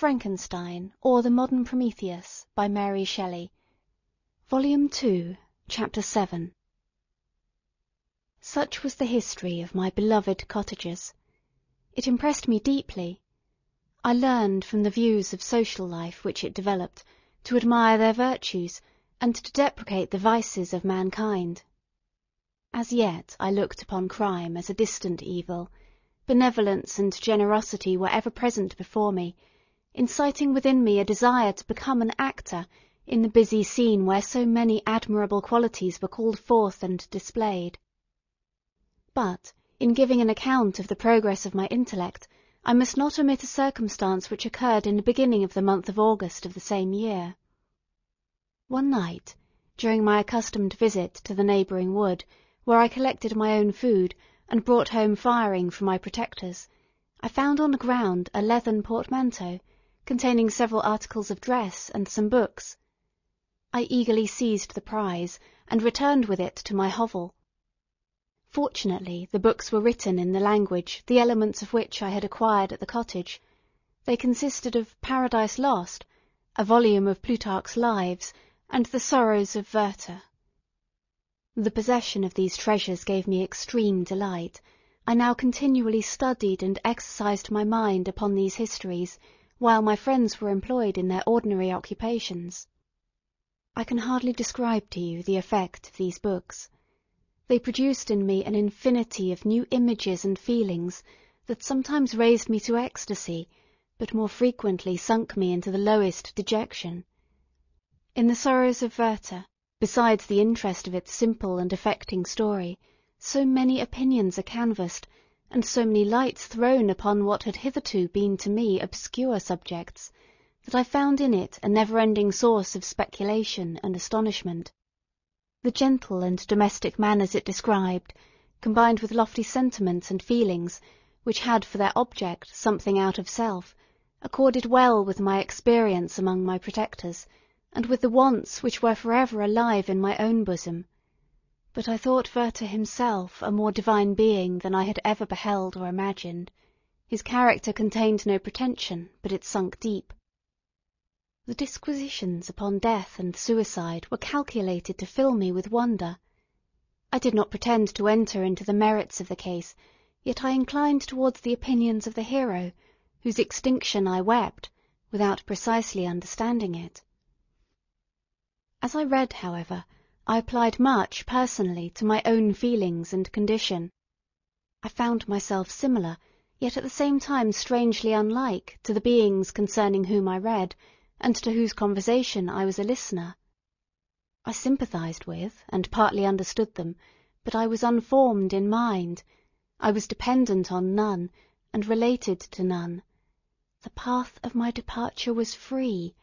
Frankenstein, or the Modern Prometheus, by Mary Shelley. Volume 2, Chapter 7. Such was the history of my beloved cottagers. It impressed me deeply. I learned from the views of social life which it developed to admire their virtues and to deprecate the vices of mankind. As yet I looked upon crime as a distant evil. Benevolence and generosity were ever present before me, inciting within me a desire to become an actor in the busy scene where so many admirable qualities were called forth and displayed. But, in giving an account of the progress of my intellect, I must not omit a circumstance which occurred in the beginning of the month of August of the same year. One night, during my accustomed visit to the neighbouring wood, where I collected my own food and brought home firing for my protectors, I found on the ground a leathern portmanteau, containing several articles of dress and some books. I eagerly seized the prize, and returned with it to my hovel. Fortunately, the books were written in the language, the elements of which I had acquired at the cottage. They consisted of Paradise Lost, a volume of Plutarch's Lives, and the Sorrows of Werther. The possession of these treasures gave me extreme delight. I now continually studied and exercised my mind upon these histories, while my friends were employed in their ordinary occupations. I can hardly describe to you the effect of these books. They produced in me an infinity of new images and feelings that sometimes raised me to ecstasy, but more frequently sunk me into the lowest dejection. In the Sorrows of Werther, besides the interest of its simple and affecting story, so many opinions are canvassed, and so many lights thrown upon what had hitherto been to me obscure subjects, that I found in it a never-ending source of speculation and astonishment. The gentle and domestic manners it described, combined with lofty sentiments and feelings, which had for their object something out of self, accorded well with my experience among my protectors, and with the wants which were forever alive in my own bosom. But I thought Werther himself a more divine being than I had ever beheld or imagined. His character contained no pretension, but it sunk deep. The disquisitions upon death and suicide were calculated to fill me with wonder. I did not pretend to enter into the merits of the case, yet I inclined towards the opinions of the hero, whose extinction I wept, without precisely understanding it. As I read, however, I applied much personally to my own feelings and condition. I found myself similar, yet at the same time strangely unlike, to the beings concerning whom I read, and to whose conversation I was a listener. I sympathized with, and partly understood them, but I was unformed in mind. I was dependent on none, and related to none. The path of my departure was free,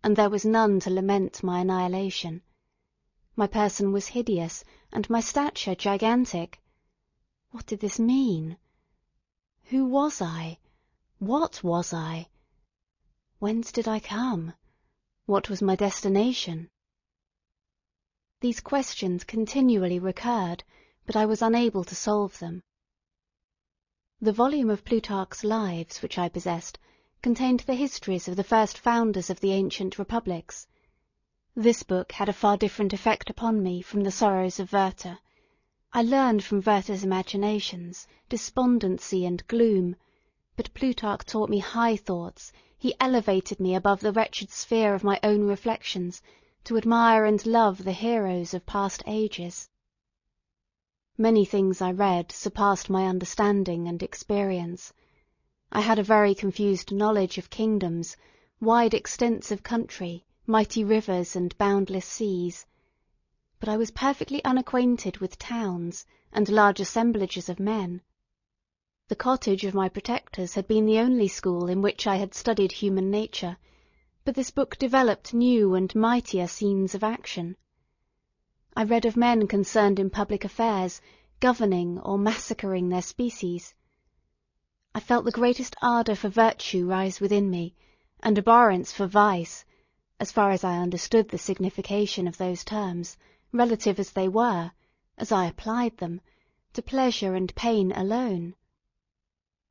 and there was none to lament my annihilation. My person was hideous, and my stature gigantic. What did this mean? Who was I? What was I? Whence did I come? What was my destination? These questions continually recurred, but I was unable to solve them. The volume of Plutarch's Lives which I possessed contained the histories of the first founders of the ancient republics. This book had a far different effect upon me from the Sorrows of Werther. I learned from Werther's imaginations despondency and gloom, but Plutarch taught me high thoughts. He elevated me above the wretched sphere of my own reflections to admire and love the heroes of past ages. Many things I read surpassed my understanding and experience. I had a very confused knowledge of kingdoms, wide extents of country, mighty rivers and boundless seas. But I was perfectly unacquainted with towns and large assemblages of men. The cottage of my protectors had been the only school in which I had studied human nature, but this book developed new and mightier scenes of action. I read of men concerned in public affairs, governing or massacring their species. I felt the greatest ardour for virtue rise within me, and abhorrence for vice, as far as I understood the signification of those terms, relative as they were, as I applied them, to pleasure and pain alone.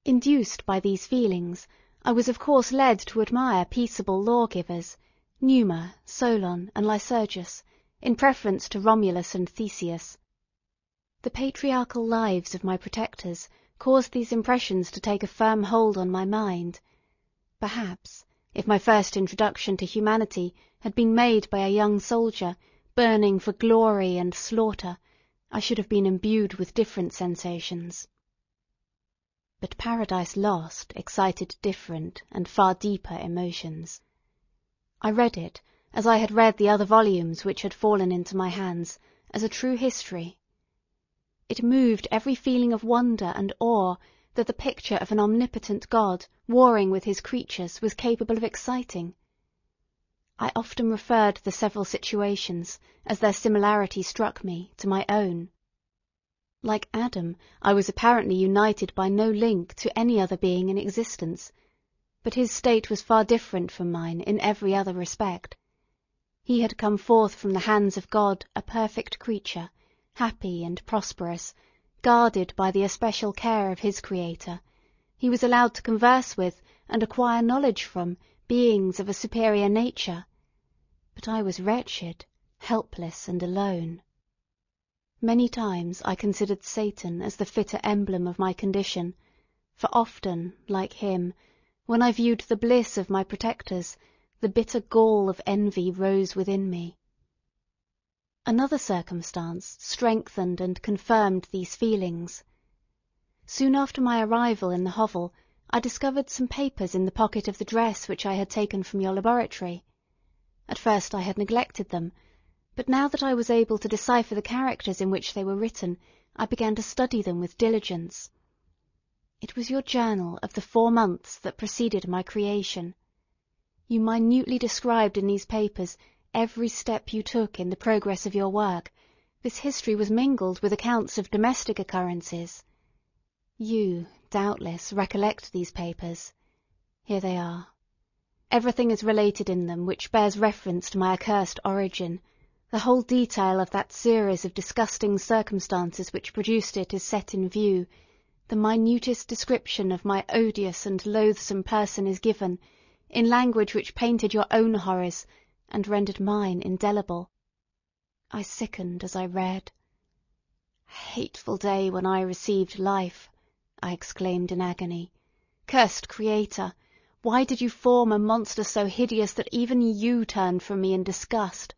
Induced by these feelings, I was of course led to admire peaceable lawgivers, Numa, Solon, and Lycurgus, in preference to Romulus and Theseus. The patriarchal lives of my protectors caused these impressions to take a firm hold on my mind. Perhaps, if my first introduction to humanity had been made by a young soldier, burning for glory and slaughter, I should have been imbued with different sensations. But Paradise Lost excited different and far deeper emotions. I read it, as I had read the other volumes which had fallen into my hands, as a true history. It moved every feeling of wonder and awe that the picture of an omnipotent God warring with his creatures was capable of exciting. I often referred the several situations, as their similarity struck me, to my own. Like Adam, I was apparently united by no link to any other being in existence, but his state was far different from mine in every other respect. He had come forth from the hands of God a perfect creature, happy and prosperous, guarded by the especial care of his Creator. He was allowed to converse with and acquire knowledge from beings of a superior nature. But I was wretched, helpless, and alone. Many times I considered Satan as the fitter emblem of my condition, for often, like him, when I viewed the bliss of my protectors, the bitter gall of envy rose within me. Another circumstance strengthened and confirmed these feelings. Soon after my arrival in the hovel, I discovered some papers in the pocket of the dress which I had taken from your laboratory. At first I had neglected them, but now that I was able to decipher the characters in which they were written, I began to study them with diligence. It was your journal of the 4 months that preceded my creation. You minutely described in these papers every step you took in the progress of your work. This history was mingled with accounts of domestic occurrences. You, doubtless, recollect these papers. Here they are. Everything is related in them which bears reference to my accursed origin. The whole detail of that series of disgusting circumstances which produced it is set in view. The minutest description of my odious and loathsome person is given, in language which painted your own horrors, and rendered mine indelible. I sickened as I read. "Hateful day when I received life!" I exclaimed in agony. "Cursed Creator! Why did you form a monster so hideous that even you turned from me in disgust?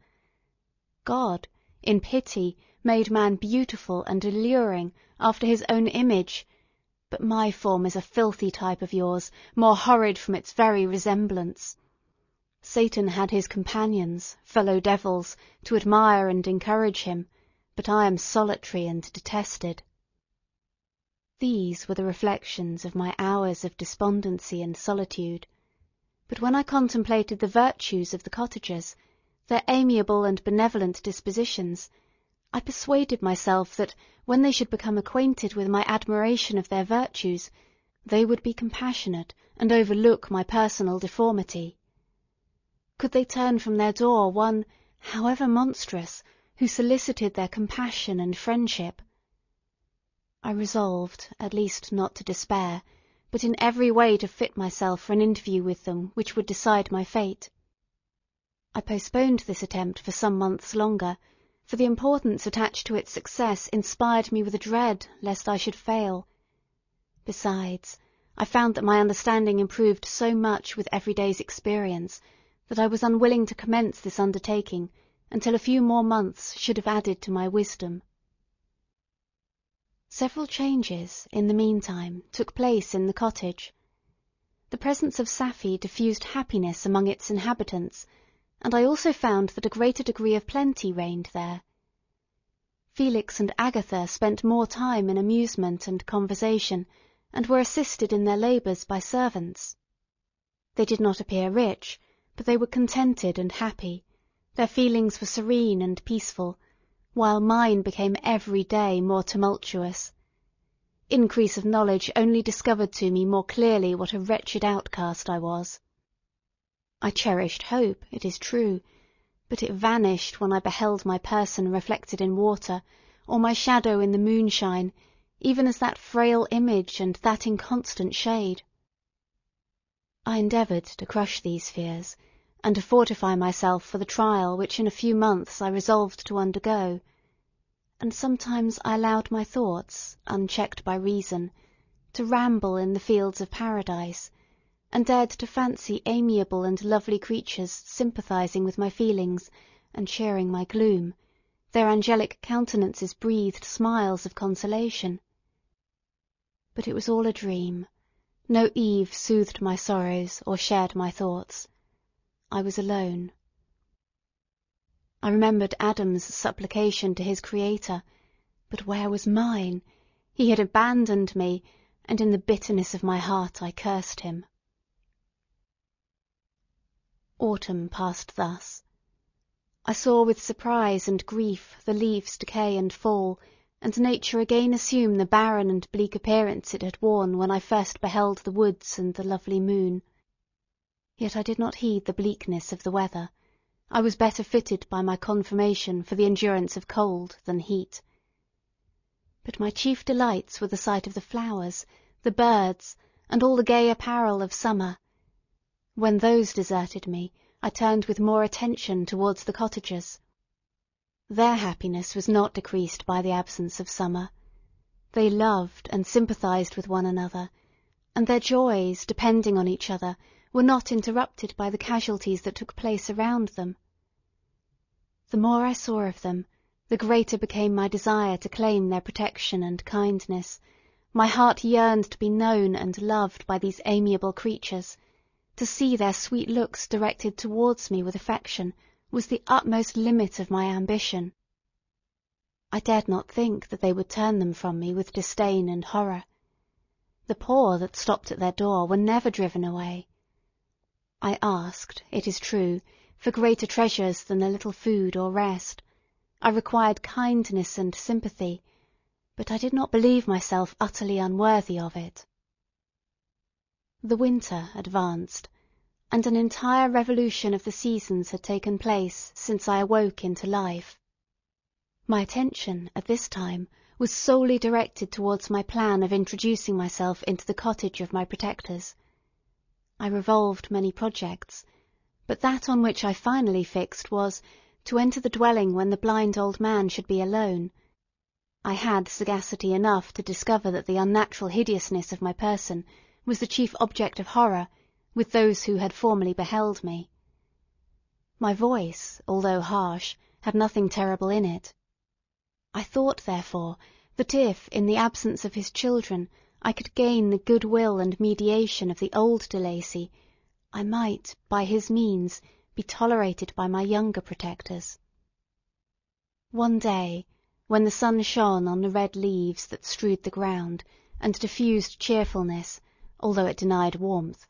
God, in pity, made man beautiful and alluring after his own image, but my form is a filthy type of yours, more horrid from its very resemblance. Satan had his companions, fellow devils, to admire and encourage him, but I am solitary and detested." These were the reflections of my hours of despondency and solitude. But when I contemplated the virtues of the cottagers, their amiable and benevolent dispositions, I persuaded myself that, when they should become acquainted with my admiration of their virtues, they would be compassionate and overlook my personal deformity. Could they turn from their door one, however monstrous, who solicited their compassion and friendship? I resolved, at least, not to despair, but in every way to fit myself for an interview with them which would decide my fate. I postponed this attempt for some months longer, for the importance attached to its success inspired me with a dread lest I should fail. Besides, I found that my understanding improved so much with every day's experience that I was unwilling to commence this undertaking until a few more months should have added to my wisdom. Several changes, in the meantime, took place in the cottage. The presence of Safie diffused happiness among its inhabitants, and I also found that a greater degree of plenty reigned there. Felix and Agatha spent more time in amusement and conversation, and were assisted in their labours by servants. They did not appear rich, but they were contented and happy. Their feelings were serene and peaceful, while mine became every day more tumultuous. Increase of knowledge only discovered to me more clearly what a wretched outcast I was. I cherished hope, it is true, but it vanished when I beheld my person reflected in water, or my shadow in the moonshine, even as that frail image and that inconstant shade. I endeavoured to crush these fears, and to fortify myself for the trial which in a few months I resolved to undergo, and sometimes I allowed my thoughts, unchecked by reason, to ramble in the fields of paradise, and dared to fancy amiable and lovely creatures sympathizing with my feelings and sharing my gloom. Their angelic countenances breathed smiles of consolation. But it was all a dream. No Eve soothed my sorrows or shared my thoughts. I was alone. I remembered Adam's supplication to his Creator, but where was mine? He had abandoned me, and in the bitterness of my heart I cursed him. Autumn passed thus. I saw with surprise and grief the leaves decay and fall, and nature again assume the barren and bleak appearance it had worn when I first beheld the woods and the lovely moon. Yet I did not heed the bleakness of the weather. I was better fitted by my conformation for the endurance of cold than heat. But my chief delights were the sight of the flowers, the birds, and all the gay apparel of summer. When those deserted me, I turned with more attention towards the cottagers. Their happiness was not decreased by the absence of summer. They loved and sympathized with one another, and their joys, depending on each other, were not interrupted by the casualties that took place around them. The more I saw of them, the greater became my desire to claim their protection and kindness. My heart yearned to be known and loved by these amiable creatures. To see their sweet looks directed towards me with affection was the utmost limit of my ambition. I dared not think that they would turn them from me with disdain and horror. The poor that stopped at their door were never driven away. I asked, it is true, for greater treasures than a little food or rest. I required kindness and sympathy, but I did not believe myself utterly unworthy of it. The winter advanced, and an entire revolution of the seasons had taken place since I awoke into life. My attention, at this time, was solely directed towards my plan of introducing myself into the cottage of my protectors. I revolved many projects, but that on which I finally fixed was, to enter the dwelling when the blind old man should be alone. I had sagacity enough to discover that the unnatural hideousness of my person was the chief object of horror with those who had formerly beheld me. My voice, although harsh, had nothing terrible in it. I thought, therefore, that if, in the absence of his children, I could gain the goodwill and mediation of the old De Lacy, I might, by his means, be tolerated by my younger protectors. One day, when the sun shone on the red leaves that strewed the ground, and diffused cheerfulness, although it denied warmth,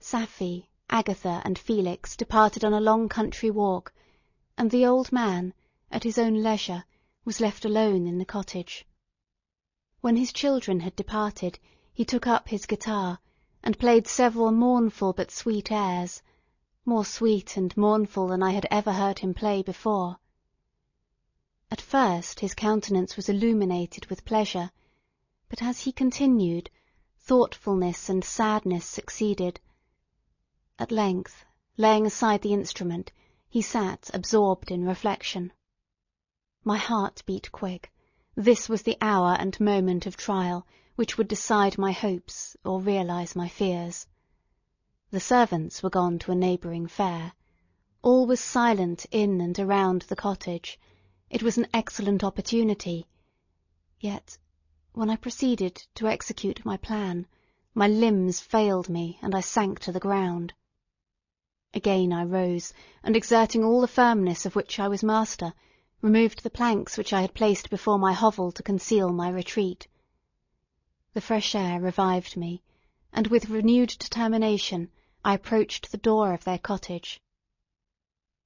Safie, Agatha, and Felix departed on a long country walk, and the old man, at his own leisure, was left alone in the cottage. When his children had departed, he took up his guitar, and played several mournful but sweet airs, more sweet and mournful than I had ever heard him play before. At first his countenance was illuminated with pleasure, but as he continued, thoughtfulness and sadness succeeded. At length, laying aside the instrument, he sat absorbed in reflection. My heart beat quick. This was the hour and moment of trial which would decide my hopes or realize my fears. The servants were gone to a neighbouring fair. All was silent in and around the cottage. It was an excellent opportunity. Yet, when I proceeded to execute my plan, my limbs failed me, and I sank to the ground. Again I rose, and exerting all the firmness of which I was master, removed the planks which I had placed before my hovel to conceal my retreat. The fresh air revived me, and with renewed determination I approached the door of their cottage.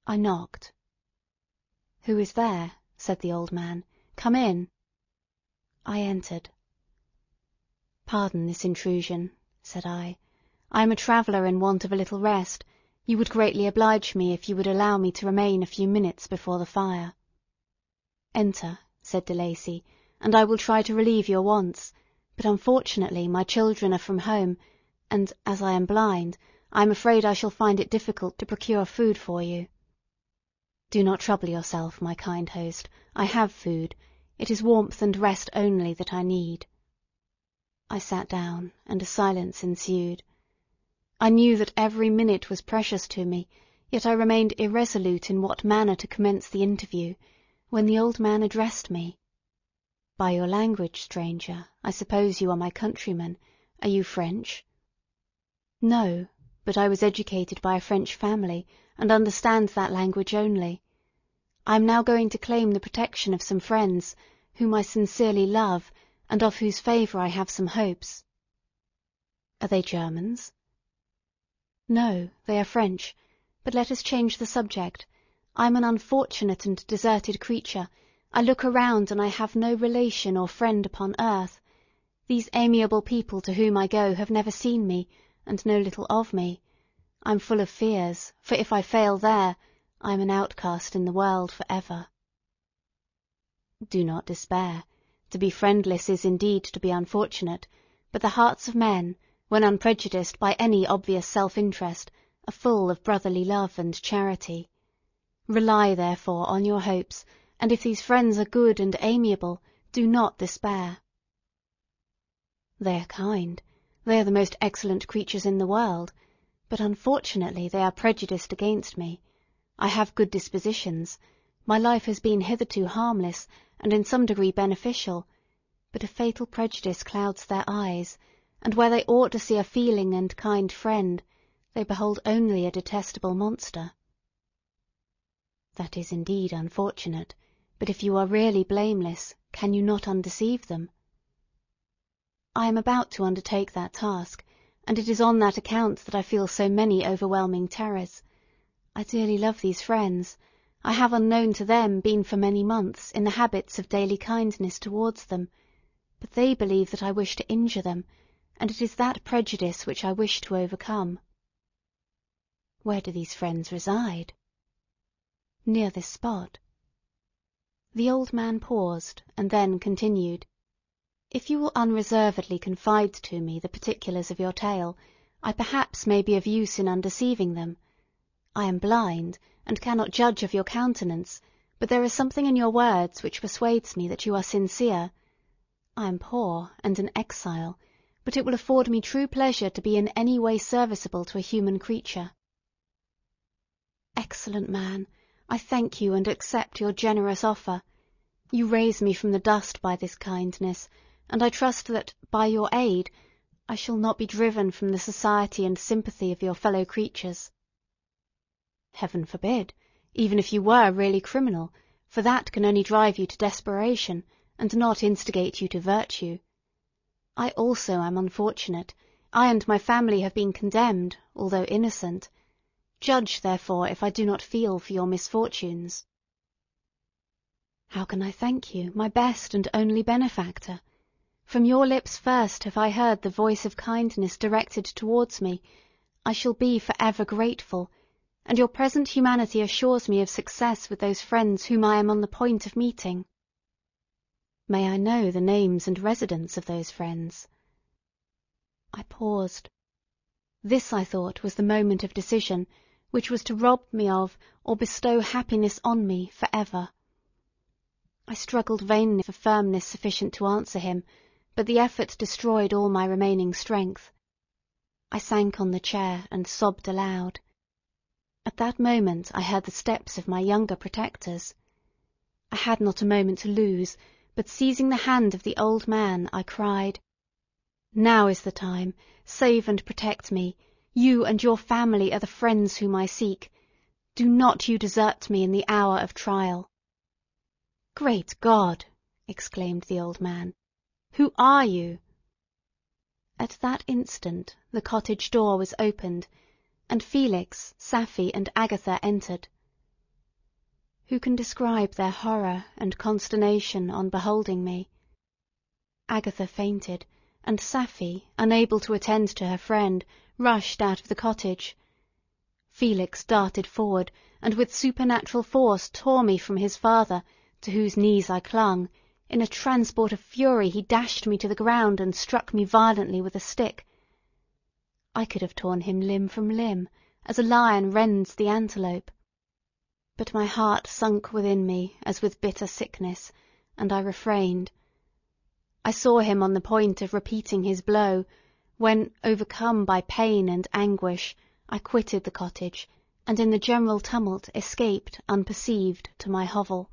I knocked. "Who is there?" said the old man. "Come in." I entered. "Pardon this intrusion," said I. "I am a traveller in want of a little rest. You would greatly oblige me if you would allow me to remain a few minutes before the fire." "Enter," said De Lacy, "and I will try to relieve your wants, but unfortunately my children are from home, and, as I am blind, I am afraid I shall find it difficult to procure food for you." "Do not trouble yourself, my kind host. I have food. It is warmth and rest only that I need." I sat down, and a silence ensued. I knew that every minute was precious to me, yet I remained irresolute in what manner to commence the interview, when the old man addressed me. "By your language, stranger, I suppose you are my countryman. Are you French?" "No, but I was educated by a French family, and understand that language only. I am now going to claim the protection of some friends, whom I sincerely love, and of whose favour I have some hopes." "Are they Germans?" "No, they are French. But let us change the subject. I am an unfortunate and deserted creature. I look around, and I have no relation or friend upon earth. These amiable people to whom I go have never seen me, and know little of me. I am full of fears, for if I fail there, I am an outcast in the world for ever." "Do not despair. To be friendless is indeed to be unfortunate, but the hearts of men, when unprejudiced by any obvious self-interest, are full of brotherly love and charity. Rely, therefore, on your hopes, and if these friends are good and amiable, do not despair." "They are kind. They are the most excellent creatures in the world, but unfortunately they are prejudiced against me. I have good dispositions. My life has been hitherto harmless, and in some degree beneficial, but a fatal prejudice clouds their eyes, and where they ought to see a feeling and kind friend, they behold only a detestable monster." "That is indeed unfortunate, but if you are really blameless, can you not undeceive them?" "I am about to undertake that task, and it is on that account that I feel so many overwhelming terrors. I dearly love these friends. I have, unknown to them, been for many months in the habits of daily kindness towards them, but they believe that I wish to injure them, and it is that prejudice which I wish to overcome." "Where do these friends reside?" "Near this spot." The old man paused, and then continued. "If you will unreservedly confide to me the particulars of your tale, I perhaps may be of use in undeceiving them. I am blind, and cannot judge of your countenance, but there is something in your words which persuades me that you are sincere. I am poor and an exile, but it will afford me true pleasure to be in any way serviceable to a human creature." "Excellent man, I thank you and accept your generous offer. You raise me from the dust by this kindness, and I trust that, by your aid, I shall not be driven from the society and sympathy of your fellow creatures." "Heaven forbid, even if you were really criminal, for that can only drive you to desperation, and not instigate you to virtue. I also am unfortunate. I and my family have been condemned, although innocent. Judge, therefore, if I do not feel for your misfortunes." "How can I thank you, my best and only benefactor? From your lips first have I heard the voice of kindness directed towards me. I shall be for ever grateful, and your present humanity assures me of success with those friends whom I am on the point of meeting." "May I know the names and residence of those friends?" I paused. This, I thought, was the moment of decision, which was to rob me of, or bestow happiness on me, for ever. I struggled vainly for firmness sufficient to answer him, but the effort destroyed all my remaining strength. I sank on the chair and sobbed aloud. At that moment I heard the steps of my younger protectors. I had not a moment to lose, but seizing the hand of the old man, I cried, "Now is the time. Save and protect me. You and your family are the friends whom I seek. Do not you desert me in the hour of trial." "Great God!" exclaimed the old man. "Who are you?" At that instant the cottage door was opened, and Felix, Safie, and Agatha entered. Who can describe their horror and consternation on beholding me? Agatha fainted, and Safie, unable to attend to her friend, rushed out of the cottage. Felix darted forward, and with supernatural force tore me from his father, to whose knees I clung. In a transport of fury he dashed me to the ground and struck me violently with a stick. I could have torn him limb from limb, as a lion rends the antelope. But my heart sunk within me as with bitter sickness, and I refrained. I saw him on the point of repeating his blow, when, overcome by pain and anguish, I quitted the cottage, and in the general tumult escaped unperceived to my hovel.